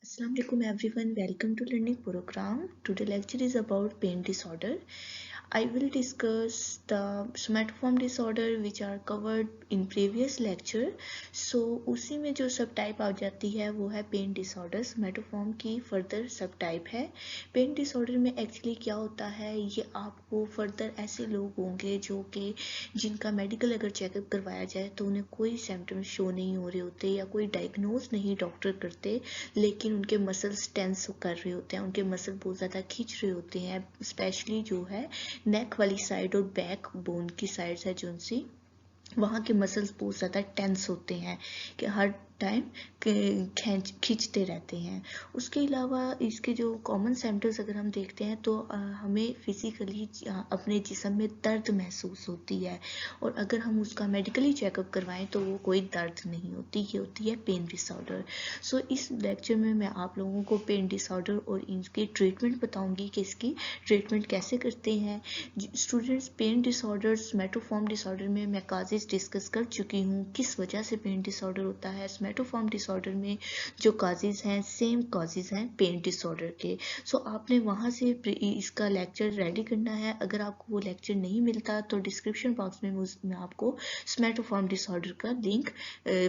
Assalamu alaikum everyone, welcome to learning program. Today lecture is about pain disorder. I will discuss the somatoform disorder which are covered in previous lecture. So उसी में जो सब type आ जाती है वो है pen disorder. somatoform की further सब टाइप है. पेन डिसऑर्डर में एक्चुअली क्या होता है, ये आपको फर्दर ऐसे लोग होंगे जो कि जिनका मेडिकल अगर चेकअप करवाया जाए तो उन्हें कोई सिम्टम्स शो नहीं हो रहे होते या कोई डायग्नोज नहीं डॉक्टर करते, लेकिन उनके मसल्स टेंस कर रहे होते हैं, उनके मसल बहुत ज़्यादा खींच रहे होते हैं, स्पेशली जो है नेक वाली साइड और बैक बोन की साइड है जो उनसी वहाँ के मसल्स बहुत ज़्यादा टेंस होते हैं कि हर टाइम खींचते रहते हैं. उसके अलावा इसके जो कॉमन सिम्टम्स अगर हम देखते हैं तो हमें फिजिकली अपने जिस्म में दर्द महसूस होती है, और अगर हम उसका मेडिकली चेकअप करवाएं तो वो कोई दर्द नहीं होती. ये होती है पेन डिसऑर्डर. सो इस लेक्चर में मैं आप लोगों को पेन डिसऑर्डर और इनकी ट्रीटमेंट बताऊंगी कि इसकी ट्रीटमेंट कैसे करते हैं. Students, pain disorder somatoform disorder में मैं काजेज डिस्कस कर चुकी हूँ, किस वजह से पेन डिसऑर्डर होता है. somatoform डिसऑर्डर में जो काजेज हैं सेम काजेज हैं पेन डिसऑर्डर के. सो आपने वहाँ से इसका लेक्चर रेडी करना है. अगर आपको वो लेक्चर नहीं मिलता तो डिस्क्रिप्शन बॉक्स में मैं आपको somatoform डिसऑर्डर का लिंक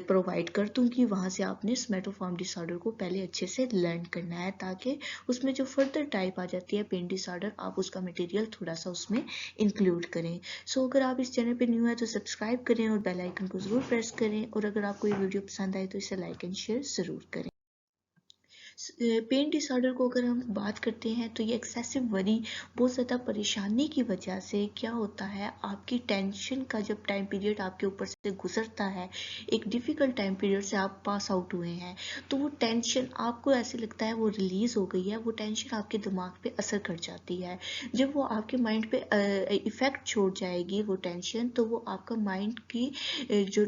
प्रोवाइड कर दूंगी. वहाँ से आपने somatoform डिसऑर्डर को पहले अच्छे से लर्न करना है ताकि उसमें जो फर्दर टाइप आ जाती है पेन डिसऑर्डर, आप उसका मटेरियल थोड़ा सा उसमें इंक्लूड करें. सो अगर आप इस चैनल पे न्यू है तो सब्सक्राइब करें और बेल आइकन को ज़रूर प्रेस करें, और अगर आपको ये वीडियो पसंद आए तो इसे लाइक एंड शेयर ज़रूर करें. पेन डिसऑर्डर को अगर हम बात करते हैं तो ये एक्सेसिव वरी, बहुत ज़्यादा परेशानी की वजह से क्या होता है, आपकी टेंशन का जब टाइम पीरियड आपके ऊपर से गुजरता है, एक डिफ़िकल्ट टाइम पीरियड से आप पास आउट हुए हैं, तो वो टेंशन आपको ऐसे लगता है वो रिलीज़ हो गई है. वो टेंशन आपके दिमाग पे असर कर जाती है. जब वो आपके माइंड पे इफ़ेक्ट छोड़ जाएगी वो टेंशन, तो वो आपका माइंड की जो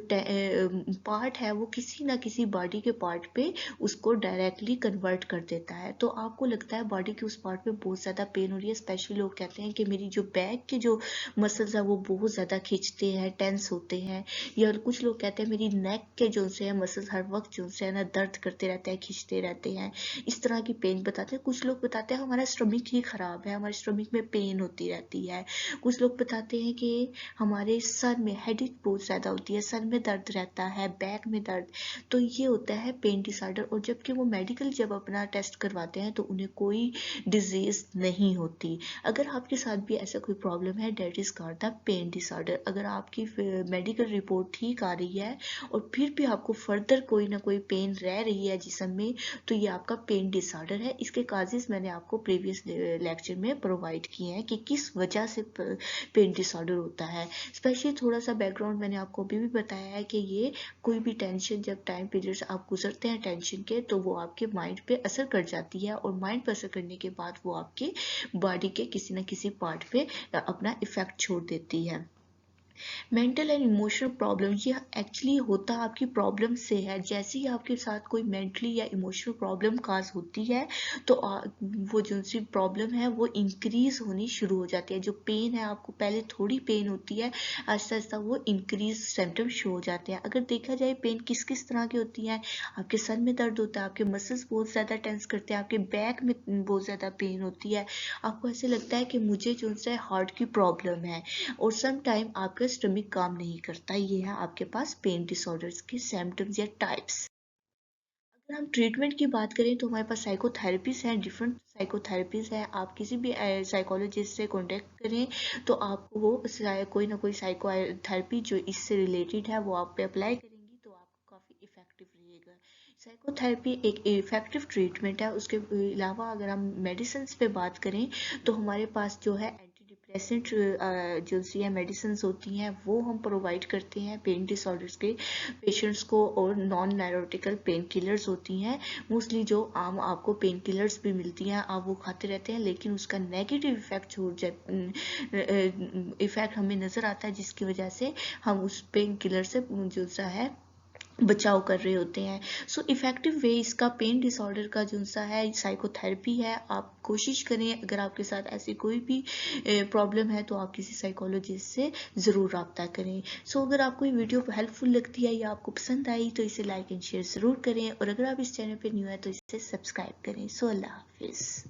पार्ट है वो किसी ना किसी बॉडी के पार्ट पे उसको डायरेक्टली कन्वर्ट कर देता है. तो आपको लगता है बॉडी के उस पार्ट पे बहुत ज़्यादा पेन हो रही है. स्पेशली लोग कहते हैं कि मेरी जो बैक के जो मसल्स है वो बहुत ज़्यादा खींचते हैं, टेंस होते हैं. या कुछ लोग कहते हैं मेरी नेक के जो से है मसल्स हर वक्त जो से है ना दर्द करते रहते हैं, खींचते रहते हैं. इस तरह की पेन बताते हैं. कुछ लोग बताते हैं हमारा स्टमक ही ख़राब है, हमारे स्टमक में पेन होती रहती है. कुछ लोग बताते हैं कि हमारे सर में हेडेक बहुत ज़्यादा होती है, सर में दर्द रहता है, बैक में दर्द. तो ये होता है पेन डिसऑर्डर. और जबकि वो मेडिकल जब अपना टेस्ट करवाते हैं तो उन्हें कोई डिजीज नहीं होती. अगर आपके साथ भी ऐसा कोई प्रॉब्लम है, that is called the pain disorder. अगर आपकी मेडिकल रिपोर्ट ठीक आ रही है और फिर भी आपको फर्दर कोई ना कोई पेन रह रही है जिस्म में, तो ये आपका पेन डिसऑर्डर है. इसके काजेस मैंने आपको प्रीवियस लेक्चर में प्रोवाइड किए हैं कि किस वजह से पेन डिसऑर्डर होता है. स्पेशली थोड़ा सा बैकग्राउंड मैंने आपको अभी भी बताया है कि ये कोई भी टेंशन जब टाइम पीरियड से आप गुजरते हैं टेंशन के, तो वो आपके माइंड पे असर कर जाती है, और माइंड पे असर करने के बाद वो आपके बॉडी के किसी न किसी पार्ट पे अपना इफेक्ट छोड़ देती है. मेंटल एंड इमोशनल प्रॉब्लम, ये एक्चुअली होता आपकी प्रॉब्लम से है. जैसे ही आपके साथ कोई मेंटली या इमोशनल प्रॉब्लम काज होती है तो वो जो सी प्रॉब्लम है वो इंक्रीज होनी शुरू हो जाती है. जो पेन है आपको पहले थोड़ी पेन होती है, आहिस्ता आहिस्ता वो इंक्रीज सिम्टम शो हो जाते हैं. अगर देखा जाए पेन किस किस तरह की होती है, आपके सर में दर्द होता है, आपके मसल्स बहुत ज़्यादा टेंस करते हैं, आपके बैक में बहुत ज़्यादा पेन होती है, आपको ऐसे लगता है कि मुझे जो है हार्ट की प्रॉब्लम है, और सम टाइम आपका स्टमक काम नहीं करता. ये है आपके पास पेन डिसऑर्डर्स के सिम्टम्स या टाइप्स. अगर हम ट्रीटमेंट की बात करें तो हमारे पास साइकोथेरेपीज हैं, डिफरेंट साइकोथेरेपीज हैं. आप किसी भी साइकोलॉजिस्ट से कांटेक्ट करें तो आपको वो कोई ना कोई साइकोथेरेपी जो इससे रिलेटेड है वो आप पे अप्लाई करेंगी तो आपको काफ़ी इफेक्टिव रहेगा. साइकोथेरेपी एक इफेक्टिव ट्रीटमेंट है. उसके अलावा अगर हम मेडिसिन पे बात करें तो हमारे पास जो है एंटी डिप्रेसेंट जो सी है मेडिसिन होती हैं वो हम प्रोवाइड करते हैं पेन डिसऑर्डर्स के पेशेंट्स को. और नॉन नैरोटिकल पेन किलर्स होती हैं मोस्टली, जो आम आपको पेन किलर्स भी मिलती हैं, आप वो खाते रहते हैं लेकिन उसका नेगेटिव इफेक्ट छोड़ इफेक्ट हमें नज़र आता है, जिसकी वजह से हम उस पेन किलर से जो सा है बचाव कर रहे होते हैं। सो इफ़ेक्टिव वे इसका पेन डिसऑर्डर का जो सा है साइकोथेरेपी है। आप कोशिश करें, अगर आपके साथ ऐसी कोई भी प्रॉब्लम है तो आप किसी साइकोलॉजिस्ट से ज़रूर रब्ता करें। सो अगर आपको ये वीडियो हेल्पफुल लगती है या आपको पसंद आई तो इसे लाइक एंड शेयर ज़रूर करें, और अगर आप इस चैनल पर न्यू है तो इसे सब्सक्राइब करें। सो अल्लाह हाफिज़।